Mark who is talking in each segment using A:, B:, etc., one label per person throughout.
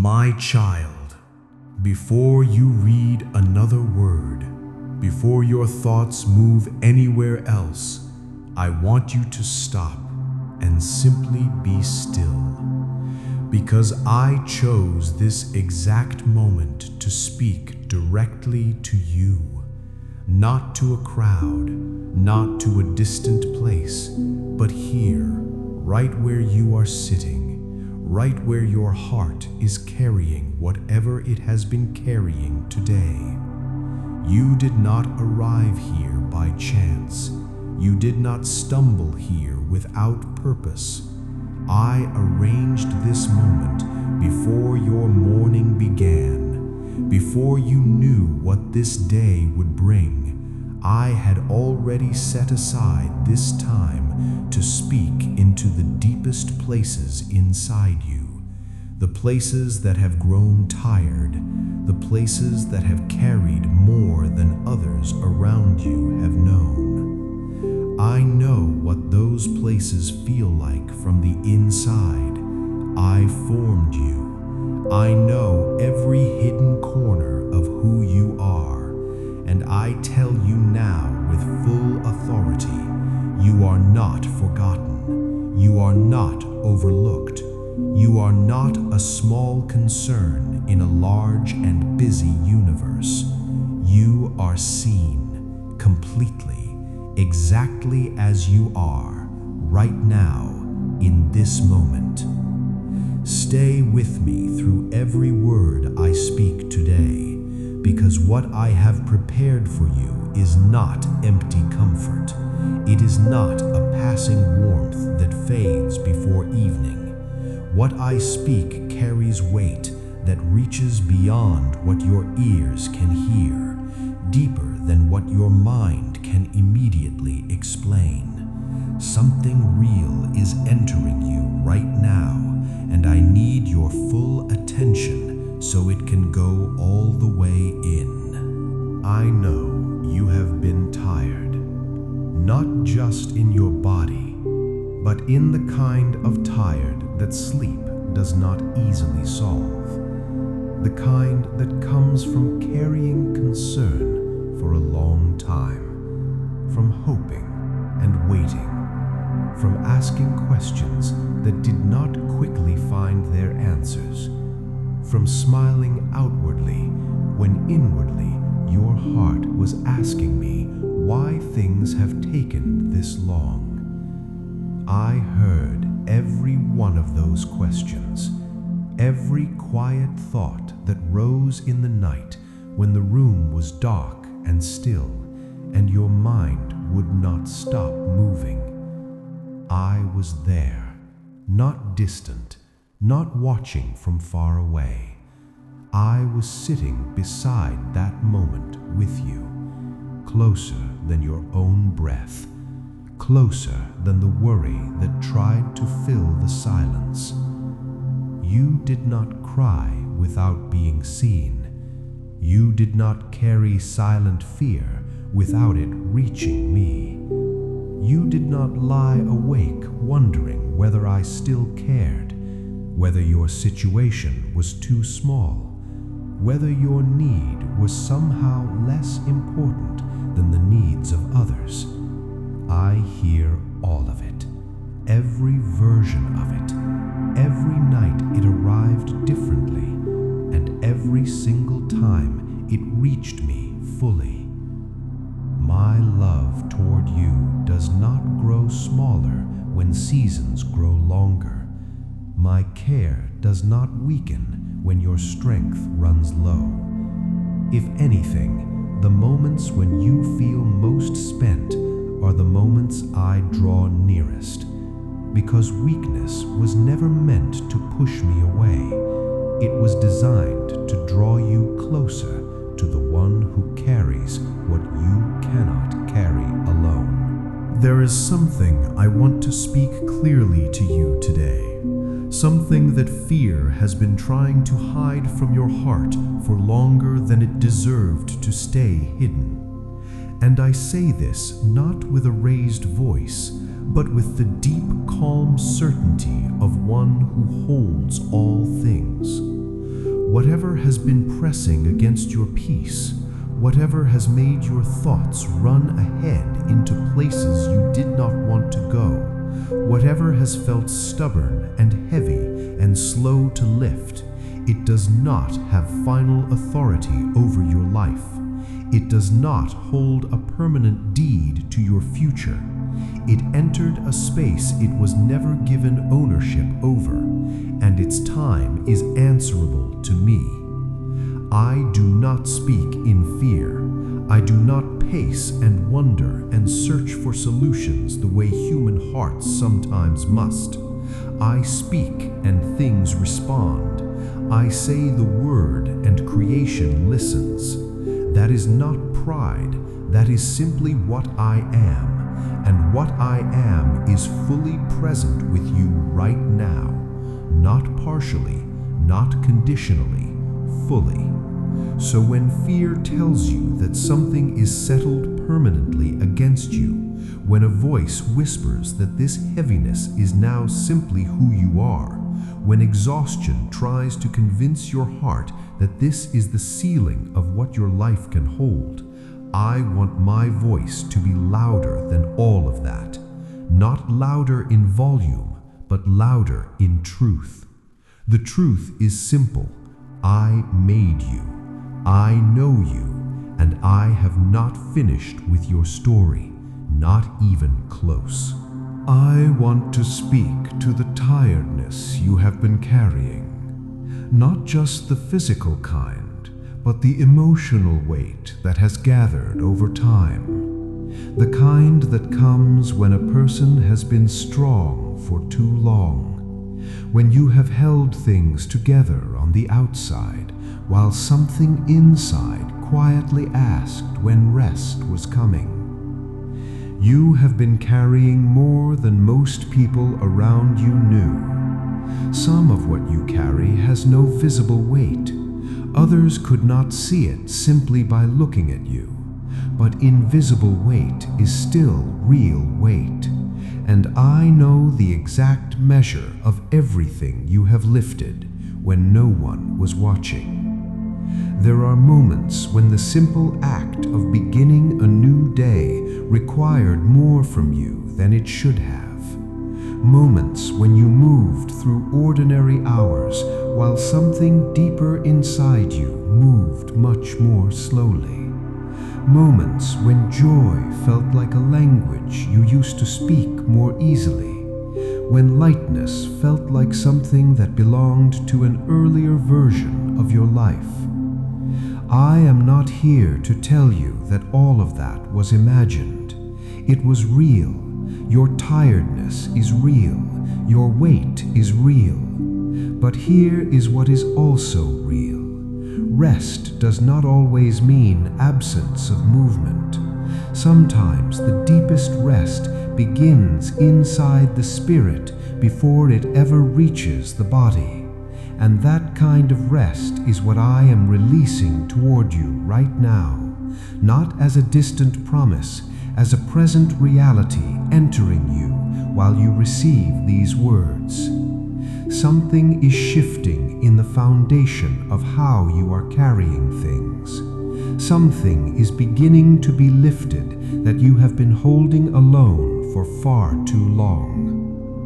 A: My child, before you read another word, before your thoughts move anywhere else, I want you to stop and simply be still. Because I chose this exact moment to speak directly to you, not to a crowd, not to a distant place, but here, right where you are sitting, right where your heart is carrying whatever it has been carrying today. You did not arrive here by chance. You did not stumble here without purpose. I arranged this moment before your morning began, before you knew what this day would bring. I had already set aside this time to speak into the deepest places inside you, the places that have grown tired, the places that have carried more than others around you have known. I know what those places feel like from the inside. I formed you. I know every hidden corner of who you are. And I tell you now with full authority, you are not forgotten. You are not overlooked. You are not a small concern in a large and busy universe. You are seen completely, exactly as you are, right now, in this moment. Stay with me through every word I speak today, because what I have prepared for you is not empty comfort. It is not a passing warmth that fades before evening. What I speak carries weight that reaches beyond what your ears can hear, deeper than what your mind can immediately explain. Something real is entering you right now, and I need your full attention so it can go all the way in. I know you have been tired, not just in your body, but in the kind of tired that sleep does not easily solve, the kind that comes from carrying concern for a long time, from hoping and waiting, from asking questions that did not quickly find their answers, from smiling outwardly when inwardly your heart was asking me why things have taken this long. I heard every one of those questions, every quiet thought that rose in the night when the room was dark and still, and your mind would not stop moving. I was there, not distant, not watching from far away. I was sitting beside that moment with you, closer than your own breath, closer than the worry that tried to fill the silence. You did not cry without being seen. You did not carry silent fear without it reaching me. You did not lie awake wondering whether I still cared, whether your situation was too small, whether your need was somehow less important than the needs of others. I hear all of it, every version of it. Every night it arrived differently, and every single time it reached me fully. My love toward you does not grow smaller when seasons grow longer. My care does not weaken when your strength runs low. If anything, the moments when you feel most spent are the moments I draw nearest, because weakness was never meant to push me away. It was designed to draw you closer to the one who carries what you cannot carry alone. There is something I want to speak clearly to you today, something that fear has been trying to hide from your heart for longer than it deserved to stay hidden. And I say this not with a raised voice, but with the deep, calm certainty of one who holds all things. Whatever has been pressing against your peace, whatever has made your thoughts run ahead into places you did not want to go, whatever has felt stubborn and heavy and slow to lift, it does not have final authority over your life. It does not hold a permanent deed to your future. It entered a space it was never given ownership over, and its time is answerable to me. I do not speak in fear. I do not pace and wonder and search for solutions the way human hearts sometimes must. I speak and things respond. I say the word and creation listens. That is not pride, that is simply what I am. And what I am is fully present with you right now, not partially, not conditionally, fully. So when fear tells you that something is settled permanently against you, when a voice whispers that this heaviness is now simply who you are, when exhaustion tries to convince your heart that this is the ceiling of what your life can hold, I want my voice to be louder than all of that. Not louder in volume, but louder in truth. The truth is simple. I made you. I know you, and I have not finished with your story, not even close. I want to speak to the tiredness you have been carrying, not just the physical kind, but the emotional weight that has gathered over time, the kind that comes when a person has been strong for too long, when you have held things together on the outside while something inside quietly asked when rest was coming. You have been carrying more than most people around you knew. Some of what you carry has no visible weight. Others could not see it simply by looking at you. But invisible weight is still real weight. And I know the exact measure of everything you have lifted when no one was watching. There are moments when the simple act of beginning a new day required more from you than it should have. Moments when you moved through ordinary hours while something deeper inside you moved much more slowly. Moments when joy felt like a language you used to speak more easily. When lightness felt like something that belonged to an earlier version of your life. I am not here to tell you that all of that was imagined. It was real. Your tiredness is real. Your weight is real. But here is what is also real. Rest does not always mean absence of movement. Sometimes the deepest rest begins inside the spirit before it ever reaches the body. And that kind of rest is what I am releasing toward you right now, not as a distant promise, as a present reality entering you while you receive these words. Something is shifting in the foundation of how you are carrying things. Something is beginning to be lifted that you have been holding alone for far too long.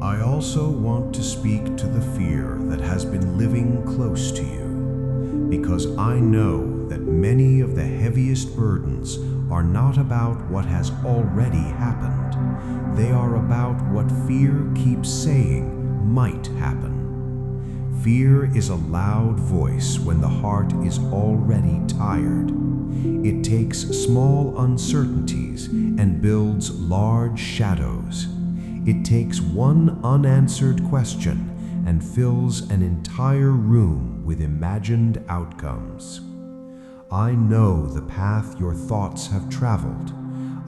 A: I also want to speak to the fear that has been living close to you, because I know that many of the heaviest burdens are not about what has already happened. They are about what fear keeps saying might happen. Fear is a loud voice when the heart is already tired. It takes small uncertainties and builds large shadows. It takes one unanswered question and fills an entire room with imagined outcomes. I know the path your thoughts have traveled.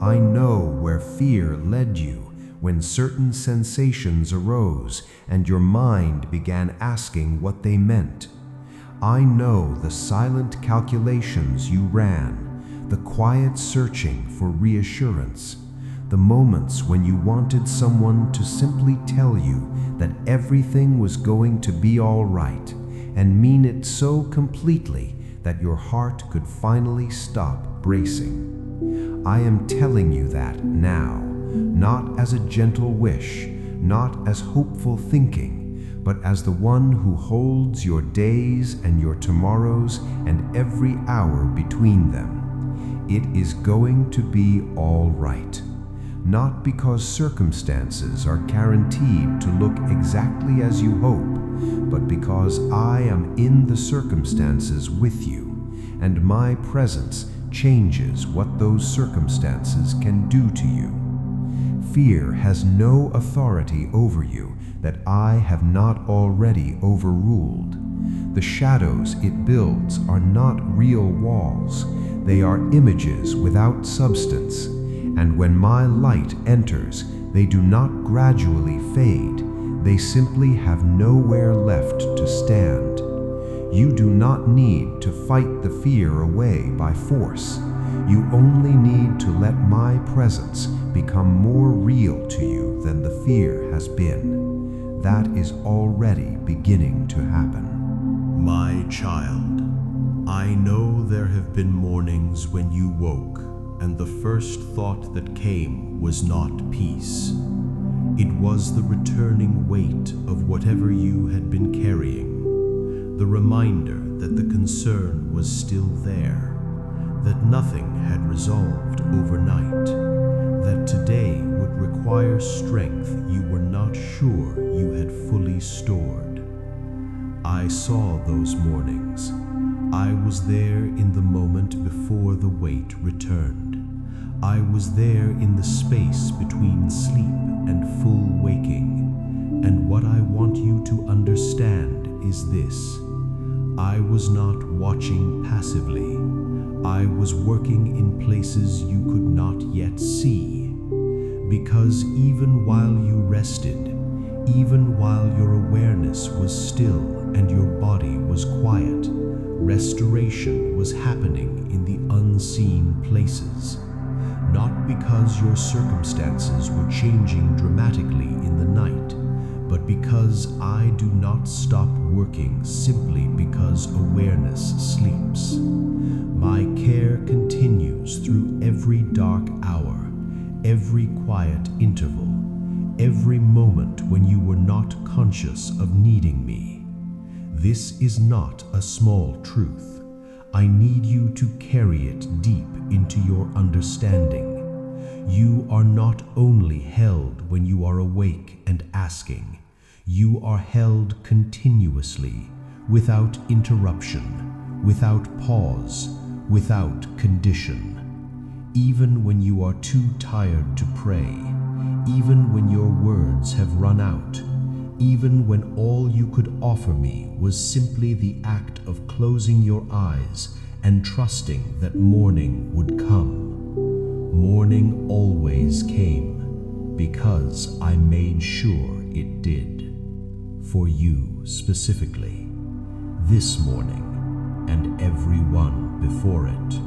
A: I know where fear led you when certain sensations arose and your mind began asking what they meant. I know the silent calculations you ran, the quiet searching for reassurance, the moments when you wanted someone to simply tell you that everything was going to be all right,
B: and mean it so completely that your heart could finally stop bracing. I am telling you that now, not as a gentle wish, not as hopeful thinking, but as the one who holds your days and your tomorrows and every hour between them. It is going to be all right. Not because circumstances are guaranteed to look exactly as you hope, but because I am in the circumstances with you, and my presence changes what those circumstances can do to you. Fear has no authority over you that I have not already overruled. The shadows it builds are not real walls. They are images without substance. And when my light enters, they do not gradually fade. They simply have nowhere left to stand. You do not need to fight the fear away by force. You only need to let my presence become more real to you than the fear has been. That is already beginning to happen.
A: My child, I know there have been mornings when you woke, and the first thought that came was not peace. It was the returning weight of whatever you had been carrying, the reminder that the concern was still there, that nothing had resolved overnight, that today would require strength you were not sure you had fully stored. I saw those mornings. I was there in the moment before the weight returned. I was there in the space between sleep and full waking. And what I want you to understand is this. I was not watching passively. I was working in places you could not yet see. Because even while you rested, even while your awareness was still and your body was quiet, restoration was happening in the unseen places. Not because your circumstances were changing dramatically in the night, but because I do not stop working simply because awareness sleeps. My care continues through every dark hour, every quiet interval, every moment when you were not conscious of needing me. This is not a small truth. I need you to carry it deep into your understanding. You are not only held when you are awake and asking. You are held continuously, without interruption, without pause, without condition. Even when you are too tired to pray, even when your words have run out, even when all you could offer me was simply the act of closing your eyes and trusting that morning would come. Morning always came, because I made sure it did. For you specifically, this morning and every one before it.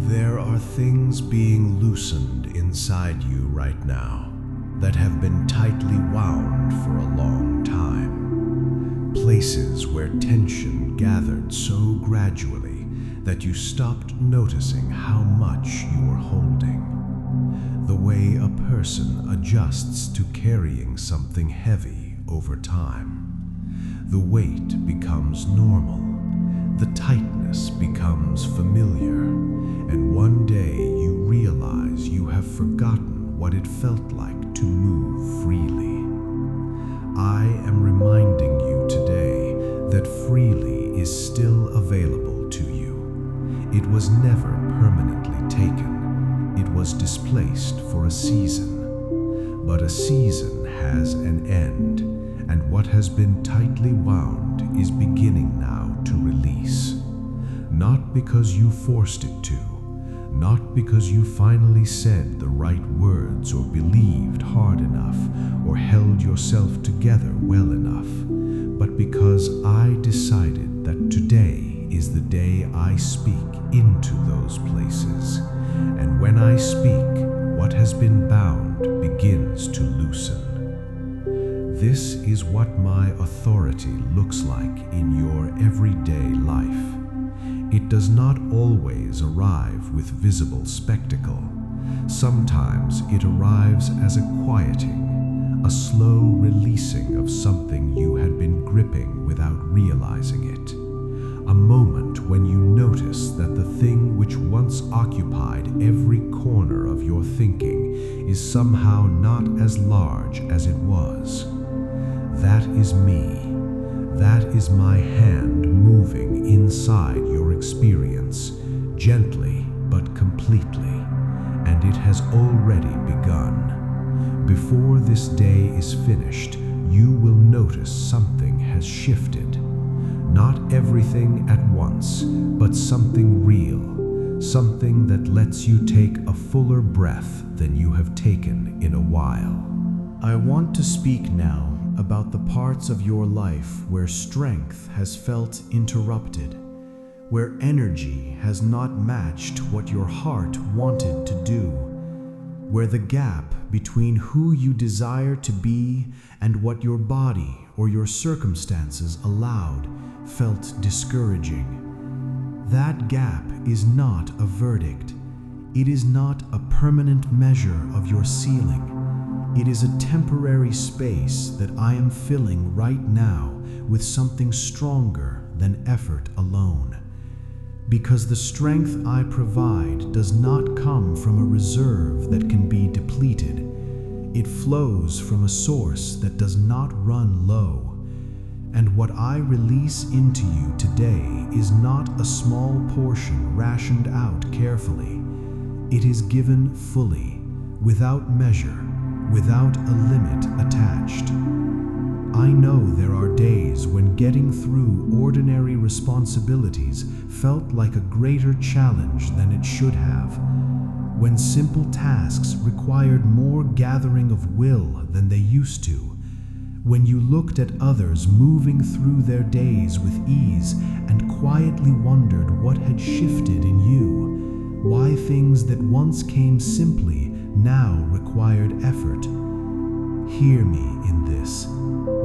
A: There are things being loosened inside you right now that have been tightly wound for a long time. Places where tension gathered so gradually that you stopped noticing how much you were holding. The way a person adjusts to carrying something heavy over time. The weight becomes normal. The tightness becomes familiar. And one day you realize you have forgotten what it felt like to move freely. I am reminding you today that freely is still available to you. It was never permanently taken. It was displaced for a season. But a season has an end, and what has been tightly wound is beginning now to release. Not because you forced it to, not because you finally said the right words or believed hard enough or held yourself together well enough, but because I decided that today is the day I speak into those places. And when I speak, what has been bound begins to loosen.
B: This is what my authority looks like in your everyday life. It does not always arrive with visible spectacle. Sometimes it arrives as a quieting, a slow releasing of something you had been gripping without realizing it. A moment when you notice that the thing which once occupied every corner of your thinking is somehow not as large as it was. That is me. That is my hand moving inside your experience, gently but completely, and it has already begun. Before this day is finished, you will notice something has shifted. Not everything at once, but something real, something that lets you take a fuller breath than you have taken in a while.
A: I want to speak now about the parts of your life where strength has felt interrupted, where energy has not matched what your heart wanted to do, where the gap between who you desire to be and what your body or your circumstances allowed felt discouraging. That gap is not a verdict. It is not a permanent measure of your ceiling. It is a temporary space that I am filling right now with something stronger than effort alone. Because the strength I provide does not come from a reserve that can be depleted. It flows from a source that does not run low. And what I release into you today is not a small portion rationed out carefully. It is given fully, without measure, without a limit attached. I know there are days when getting through ordinary responsibilities felt like a greater challenge than it should have, when simple tasks required more gathering of will than they used to, when you looked at others moving through their days with ease and quietly wondered what had shifted in you, why things that once came simply now required effort. Hear me in this.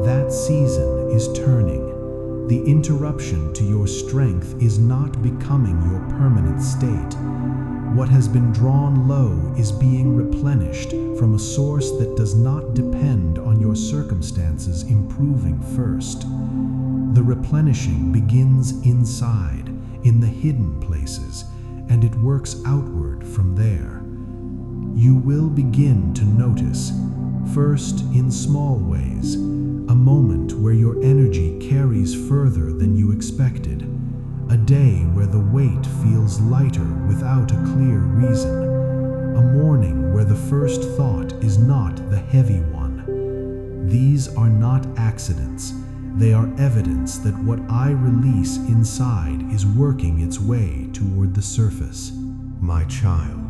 A: That season is turning. The interruption to your strength is not becoming your permanent state. What has been drawn low is being replenished from a source that does not depend on your circumstances improving first. The replenishing begins inside, in the hidden places, and it works outward from there. You will begin to notice, first in small ways, a moment where your energy carries further than you expected, a day where the weight feels lighter without a clear reason, a morning where the first thought is not the heavy one. These are not accidents. They are evidence that what I release inside is working its way toward the surface.
B: My child,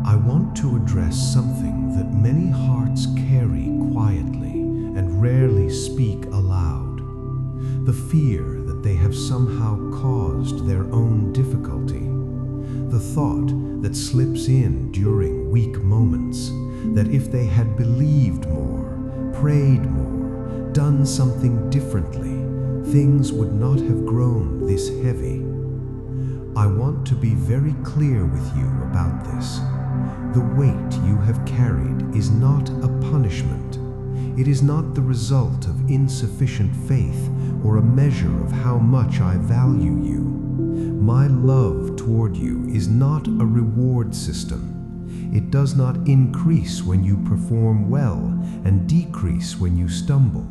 B: I want to address something that many hearts carry quietly and rarely speak aloud. The fear that they have somehow caused their own difficulty. The thought that slips in during weak moments that if they had believed more, prayed more, done something differently, things would not have grown this heavy. I want to be very clear with you about this. The weight you have carried is not a punishment. It is not the result of insufficient faith or a measure of how much I value you. My love toward you is not a reward system. It does not increase when you perform well and decrease when you stumble.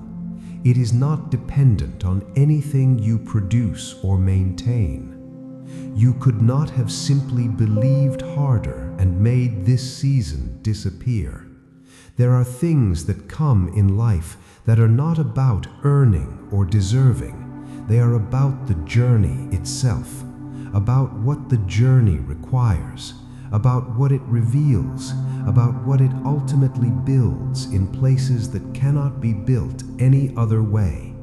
B: It is not dependent on anything you produce or maintain. You could not have simply believed harder and made this season disappear. There are things that come in life that are not about earning or deserving. They are about the journey itself, about what the journey requires, about what it reveals, about what it ultimately builds in places that cannot be built any other way.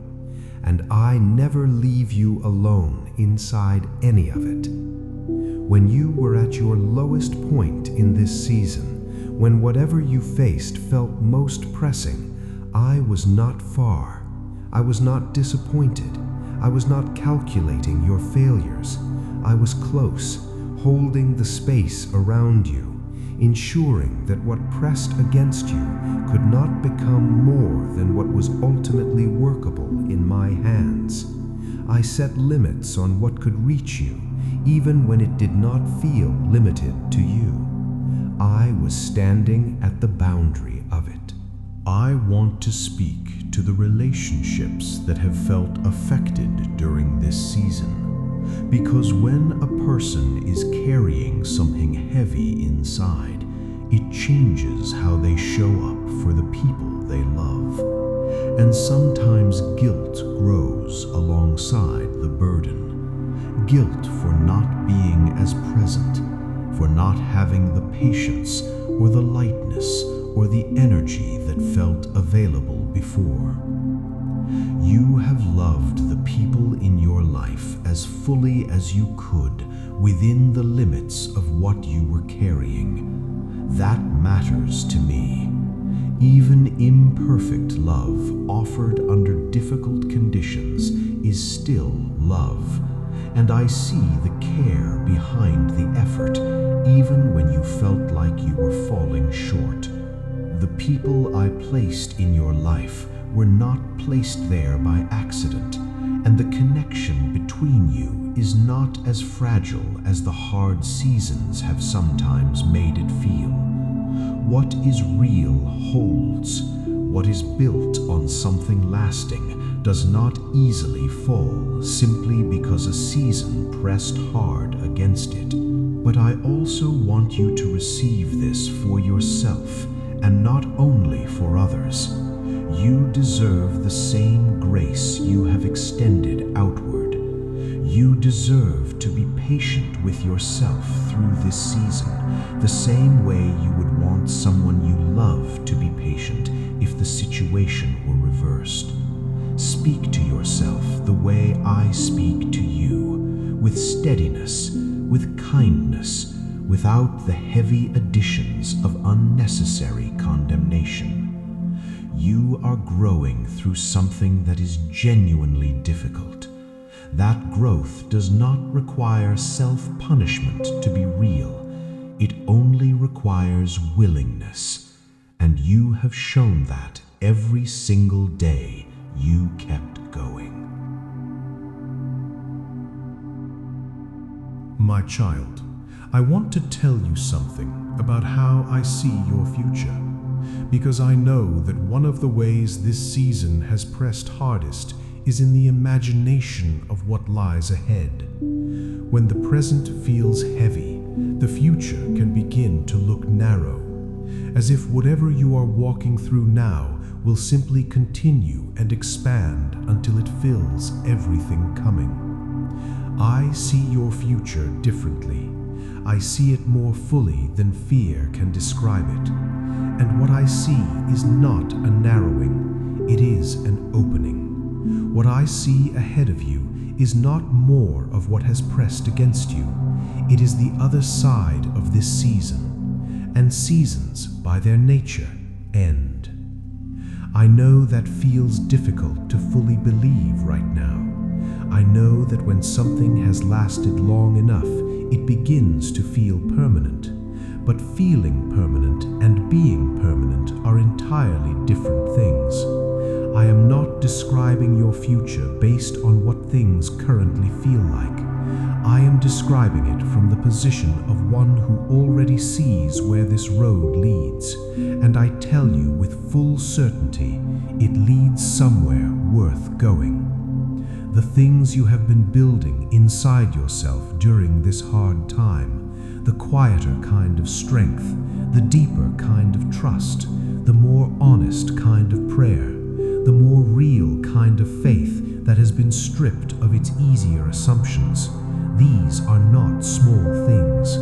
B: And I never leave you alone inside any of it. When you were at your lowest point in this season, when whatever you faced felt most pressing, I was not far. I was not disappointed. I was not calculating your failures. I was close, holding the space around you, ensuring that what pressed against you could not become more than what was ultimately workable in my hands. I set limits on what could reach you, even when it did not feel limited to you. I was standing at the boundary of it.
A: I want to speak to the relationships that have felt affected during this season, because when a person is carrying something heavy inside, it changes how they show up for the people they love. And sometimes guilt grows alongside the burden. Guilt for not being as present, for not having the patience or the lightness or the energy that felt available before. You have loved the people in your life as fully as you could within the limits of what you were carrying. That matters to me. Even imperfect love offered under difficult conditions is still love, and I see the care behind the effort, even when you felt like you were falling short. The people I placed in your life were not placed there by accident, and the connection between you is not as fragile as the hard seasons have sometimes made it feel. What is real holds. What is built on something lasting does not easily fall simply because a season pressed hard against it. But I also want you to receive this for yourself, and not only for others. You deserve the same grace you have extended outward. You deserve to be patient with yourself through this season, the same way you would want someone you love to be patient if the situation were reversed. Speak to yourself the way I speak to you, with steadiness, with kindness, without the heavy additions of unnecessary condemnation. You are growing through something that is genuinely difficult. That growth does not require self-punishment to be real. It only requires willingness, and you have shown that every single day you kept going. My child, I want to tell you something about how I see your future, because I know that one of the ways this season has pressed hardest is in the imagination of what lies ahead. When the present feels heavy, the future can begin to look narrow, as if whatever you are walking through now will simply continue and expand until it fills everything coming. I see your future differently. I see it more fully than fear can describe it. And what I see is not a narrowing, it is an opening. What I see ahead of you is not more of what has pressed against you. It is the other side of this season. And seasons, by their nature, end. I know that feels difficult to fully believe right now. I know that when something has lasted long enough, it begins to feel permanent. But feeling permanent and being permanent are entirely different things. I am not describing your future based on what things currently feel like. I am describing it from the position of one who already sees where this road leads, and I tell you with full certainty, it leads somewhere worth going. The things you have been building inside yourself during this hard time, the quieter kind of strength, the deeper kind of trust, the more honest kind of prayer, the more real kind of faith that has been stripped of its easier assumptions. These are not small things.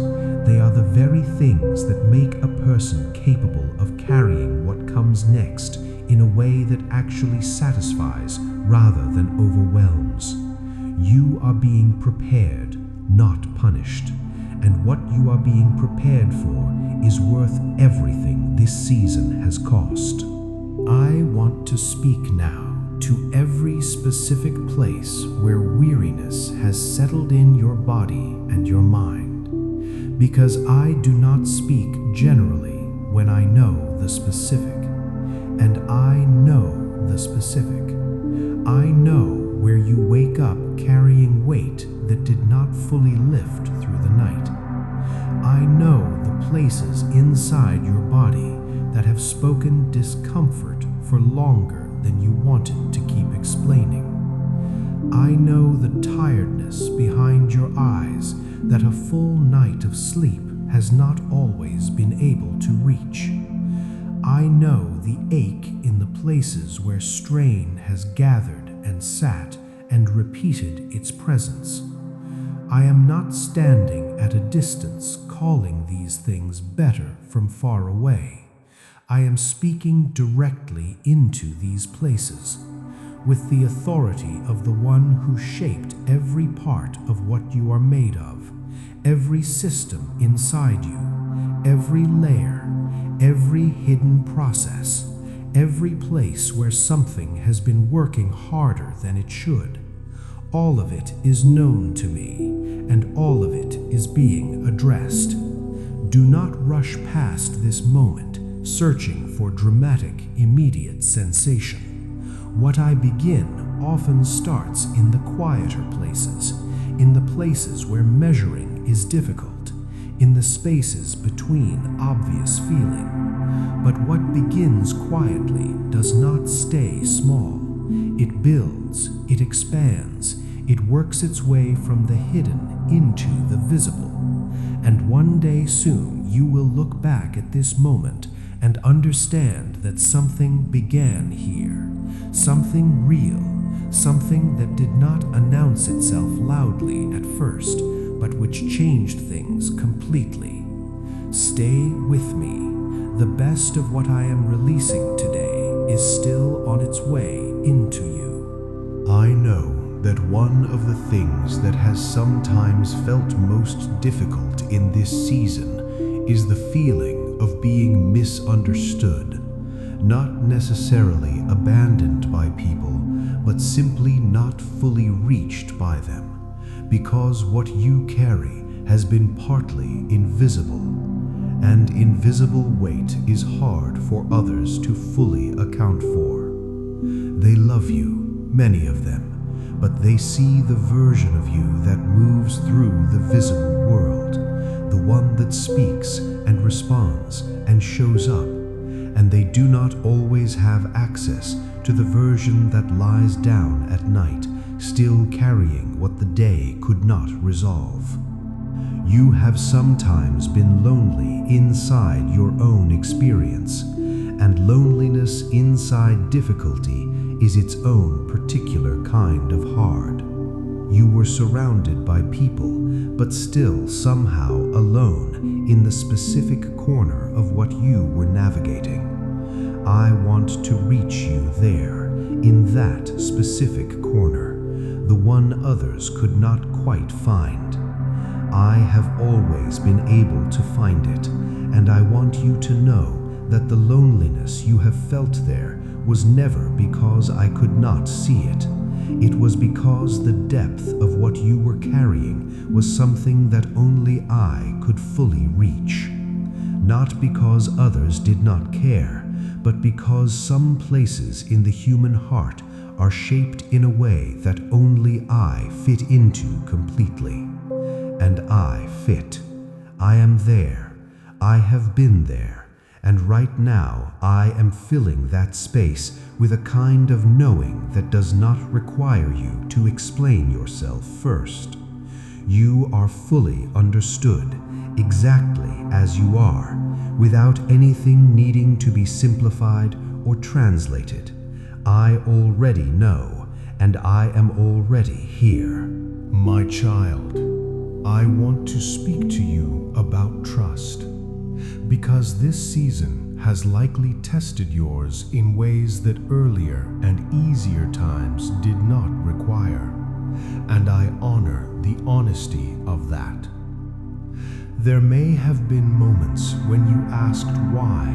A: They are the very things that make a person capable of carrying what comes next in a way that actually satisfies rather than overwhelms. You are being prepared, not punished, and what you are being prepared for is worth everything this season has cost. I want to speak now to every specific place where weariness has settled in your body and your mind, because I do not speak generally when I know the specific, and I know the specific. I know where you wake up carrying weight that did not fully lift through the night. I know the places inside your body that have spoken discomfort for longer than you wanted to keep explaining. I know the tiredness behind your eyes that a full night of sleep has not always been able to reach. I know the ache in the places where strain has gathered and sat and repeated its presence. I am not standing at a distance calling these things better from far away. I am speaking directly into these places, with the authority of the one who shaped every part of what you are made of, every system inside you, every layer, every hidden process, every place where something has been working harder than it should. All of it is known to me, and all of it is being addressed. Do not rush past this moment, searching for dramatic, immediate sensation. What I begin often starts in the quieter places, in the places where measuring is difficult, in the spaces between obvious feeling. But what begins quietly does not stay small. It builds, it expands, it works its way from the hidden into the visible. And one day soon you will look back at this moment and understand that something began here, something real, something that did not announce itself loudly at first, but which changed things completely. Stay with me. The best of what I am releasing today is still on its way into you.
B: I know that one of the things that has sometimes felt most difficult in this season is the feeling of being misunderstood, not necessarily abandoned by people, but simply not fully reached by them, because what you carry has been partly invisible, and invisible weight is hard for others to fully account for. They love you, many of them, but they see the version of you that moves through the visible world, the one that speaks and responds and shows up, and they do not always have access to the version that lies down at night, still carrying what the day could not resolve. You have sometimes been lonely inside your own experience, and loneliness inside difficulty is its own particular kind of hard. You were surrounded by people, but still somehow alone in the specific corner of what you were navigating. I want to reach you there, in that specific corner, the one others could not quite find. I have always been able to find it, and I want you to know that the loneliness you have felt there was never because I could not see it. It was because the depth of what you were carrying was something that only I could fully reach. Not because others did not care, but because some places in the human heart are shaped in a way that only I fit into completely. And I fit. I am there. I have been there. And right now, I am filling that space with a kind of knowing that does not require you to explain yourself first. You are fully understood, exactly as you are, without anything needing to be simplified or translated. I already know, and I am already here.
A: My child, I want to speak to you about trust, because this season has likely tested yours in ways that earlier and easier times did not require, and I honor the honesty of that. There may have been moments when you asked why,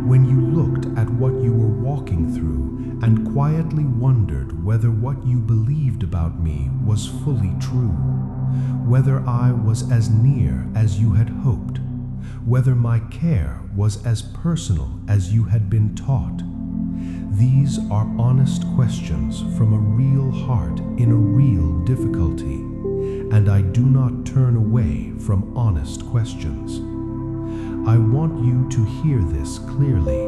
A: when you looked at what you were walking through and quietly wondered whether what you believed about me was fully true, whether I was as near as you had hoped, whether my care was as personal as you had been taught. These are honest questions from a real heart in a real difficulty, and I do not turn away from honest questions. I want you to hear this clearly.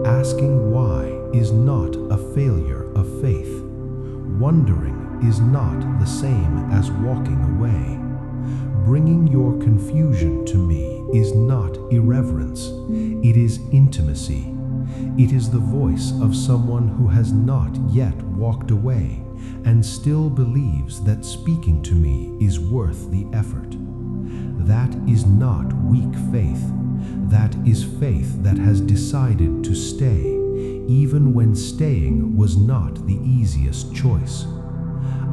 A: Asking why is not a failure of faith. Wondering is not the same as walking away. Bringing your confusion to me is not irreverence. It is intimacy. It is the voice of someone who has not yet walked away and still believes that speaking to me is worth the effort. That is not weak faith. That is faith that has decided to stay, even when staying was not the easiest choice.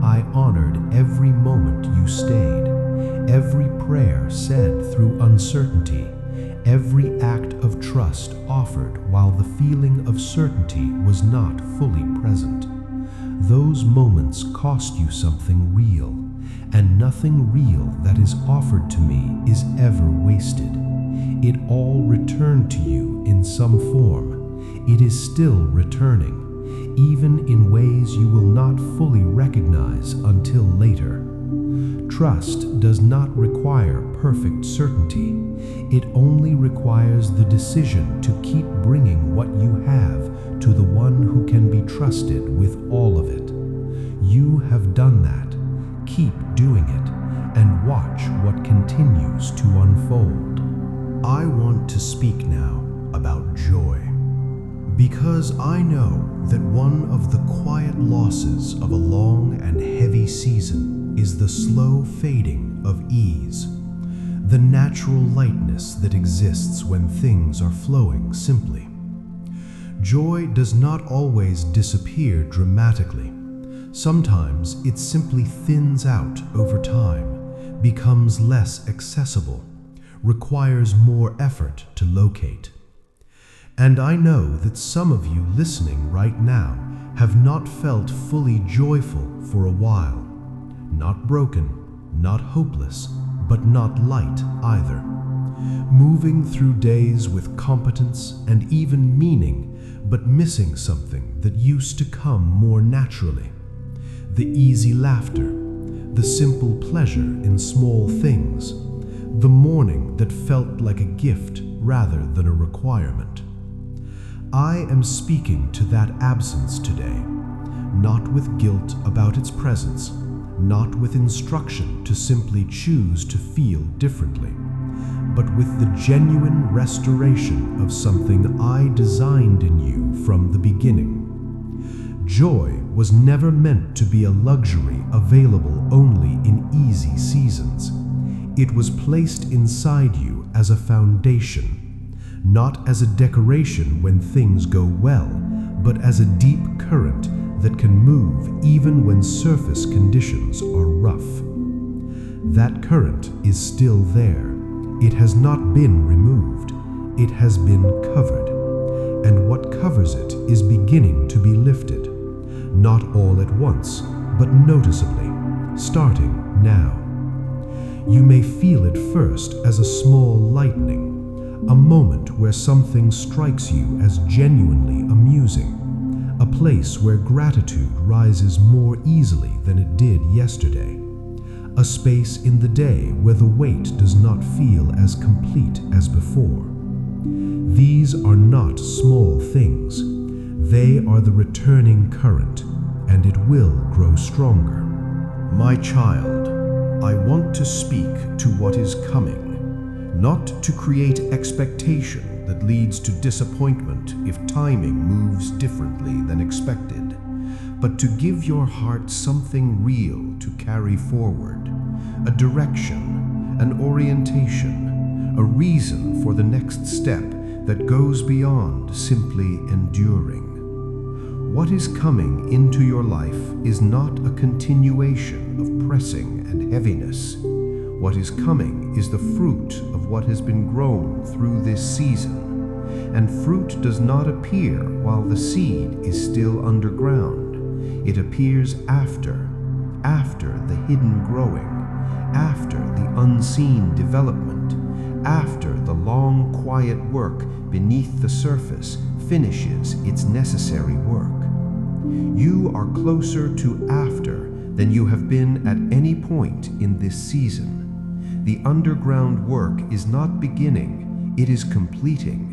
A: I honored every moment you stayed, every prayer said through uncertainty, every act of trust offered while the feeling of certainty was not fully present. Those moments cost you something real, and nothing real that is offered to me is ever wasted. It all returned to you in some form. It is still returning, even in ways you will not fully recognize until later. Trust does not require perfect certainty. It only requires the decision to keep bringing what you have to the one who can be trusted with all of it. You have done that. Keep doing it, and watch what continues to unfold. I want to speak now about joy, because I know that one of the quiet losses of a long and heavy season is the slow fading of ease, the natural lightness that exists when things are flowing simply. Joy does not always disappear dramatically. Sometimes it simply thins out over time, becomes less accessible, requires more effort to locate. And I know that some of you listening right now have not felt fully joyful for a while. Not broken, not hopeless, but not light either. Moving through days with competence and even meaning, but missing something that used to come more naturally. The easy laughter, the simple pleasure in small things, the morning that felt like a gift rather than a requirement. I am speaking to that absence today, not with guilt about its presence, not with instruction to simply choose to feel differently, but with the genuine restoration of something I designed in you from the beginning. Joy was never meant to be a luxury available only in easy seasons. It was placed inside you as a foundation, not as a decoration when things go well, but as a deep current that can move even when surface conditions are rough. That current is still there. It has not been removed. It has been covered. And what covers it is beginning to be lifted. Not all at once, but noticeably, starting now. You may feel it first as a small lightning, a moment where something strikes you as genuinely amusing, a place where gratitude rises more easily than it did yesterday, a space in the day where the weight does not feel as complete as before. These are not small things. They are the returning current, and it will grow stronger. My child, I want to speak to what is coming, not to create expectation that leads to disappointment if timing moves differently than expected, but to give your heart something real to carry forward, a direction, an orientation, a reason for the next step that goes beyond simply enduring. What is coming into your life is not a continuation of pressing and heaviness.
B: What is coming is the fruit of what has been grown through this season. And fruit does not appear while the seed is still underground. It appears after the hidden growing, after the unseen development, after the long quiet work beneath the surface finishes its necessary work. You are closer to after than you have been at any point in this season. The underground work is not beginning, it is completing.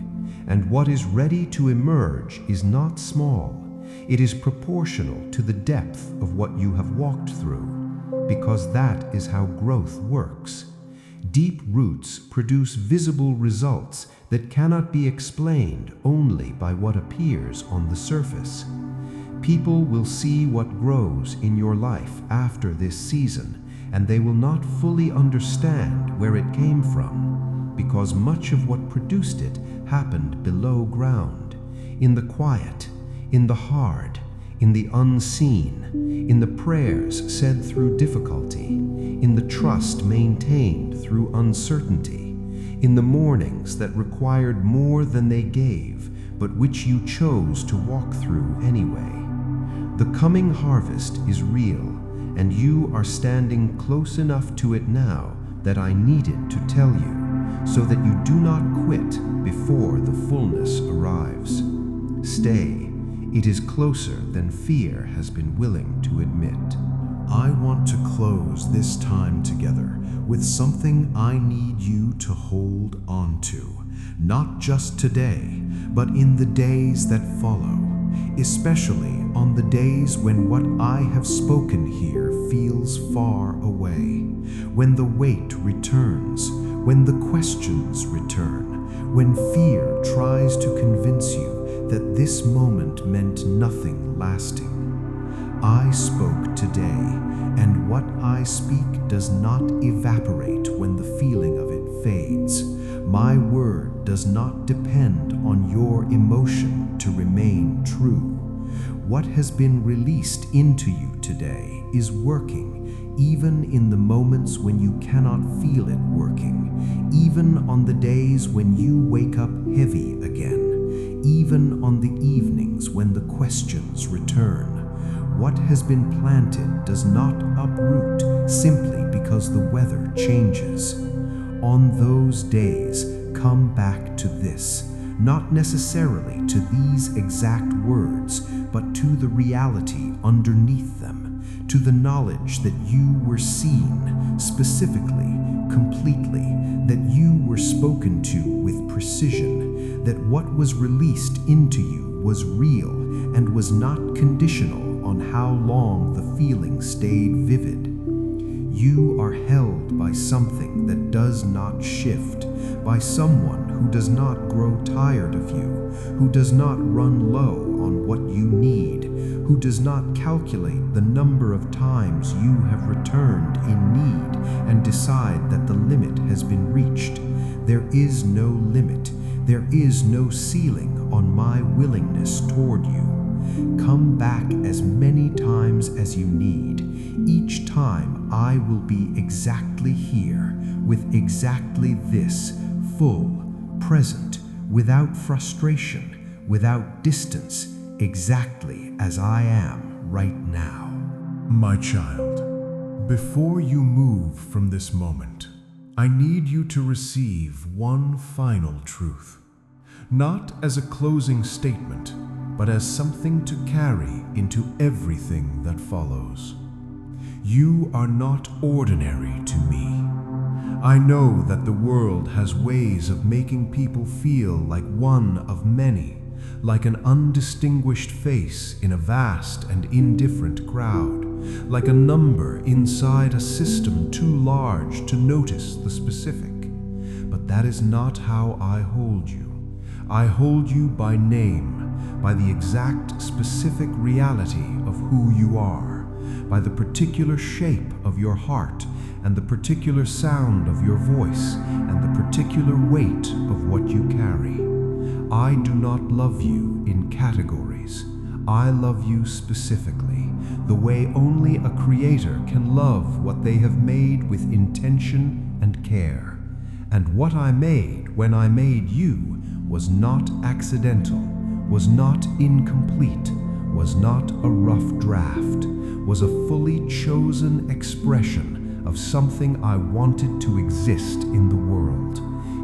B: And what is ready to emerge is not small. It is proportional to the depth of what you have walked through, because that is how growth works. Deep roots produce visible results that cannot be explained only by what appears on the surface. People will see what grows in your life after this season, and they will not fully understand where it came from, because much of what produced it happened below ground, in the quiet, in the hard, in the unseen, in the prayers said through difficulty, in the trust maintained through uncertainty, in the mornings that required more than they gave, but which you chose to walk through anyway. The coming harvest is real, and you are standing close enough to it now that I needed to tell you, so that you do not quit before the fullness arrives. Stay, it is closer than fear has been willing to admit.
A: I want to close this time together with something I need you to hold on to, not just today, but in the days that follow, especially on the days when what I have spoken here feels far away, when the weight returns, when the questions return, when fear tries to convince you that this moment meant nothing lasting. I spoke today, and what I speak does not evaporate when the feeling of it fades. My word does not depend on your emotion to remain true. What has been released into you today is working, even in the moments when you cannot feel it working, even on the days when you wake up heavy again, even on the evenings when the questions return. What has been planted does not uproot simply because the weather changes. On those days, come back to this, not necessarily to these exact words, but to the reality underneath them, to the knowledge that you were seen, specifically, completely, that you were spoken to with precision, that what was released into you was real and was not conditional on how long the feeling stayed vivid. You are held by something that does not shift, by someone who does not grow tired of you, who does not run low on what you need, who does not calculate the number of times you have returned in need and decide that the limit has been reached. There is no limit. There is no ceiling on my willingness toward you. Come back as many times as you need. Each time I will be exactly here, with exactly this, full, present, without frustration, without distance, exactly as I am right now. My child, before you move from this moment, I need you to receive one final truth, not as a closing statement, but as something to carry into everything that follows. You are not ordinary to me. I know that the world has ways of making people feel like one of many, like an undistinguished face in a vast and indifferent crowd, like a number inside a system too large to notice the specific. But that is not how I hold you. I hold you by name, by the exact specific reality of who you are, by the particular shape of your heart and the particular sound of your voice and the particular weight of what you carry. I do not love you in categories.
B: I love you specifically, the way only a creator can love what they have made with intention and care. And what I made when I made you was not accidental, was not incomplete, was not a rough draft, was a fully chosen expression of something I wanted to exist in the world.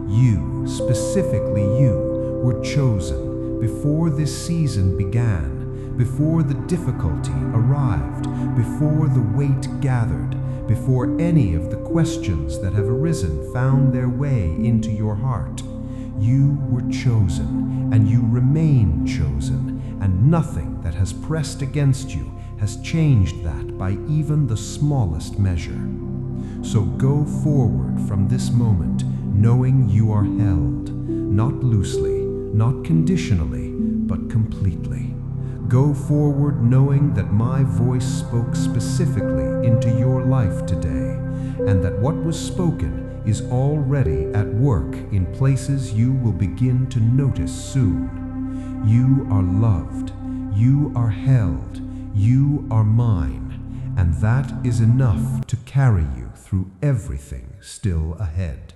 B: You, specifically you, were chosen before this season began, before the difficulty arrived, before the weight gathered, before any of the questions that have arisen found their way into your heart. You were chosen, and you remain chosen, and nothing that has pressed against you has changed that by even the smallest measure. So go forward from this moment knowing you are held, not loosely, not conditionally, but completely. Go forward knowing that my voice spoke specifically into your life today, and that what was spoken is already at work in places you will begin to notice soon. You are loved, you are held, you are mine, and that is enough to carry you through everything still ahead.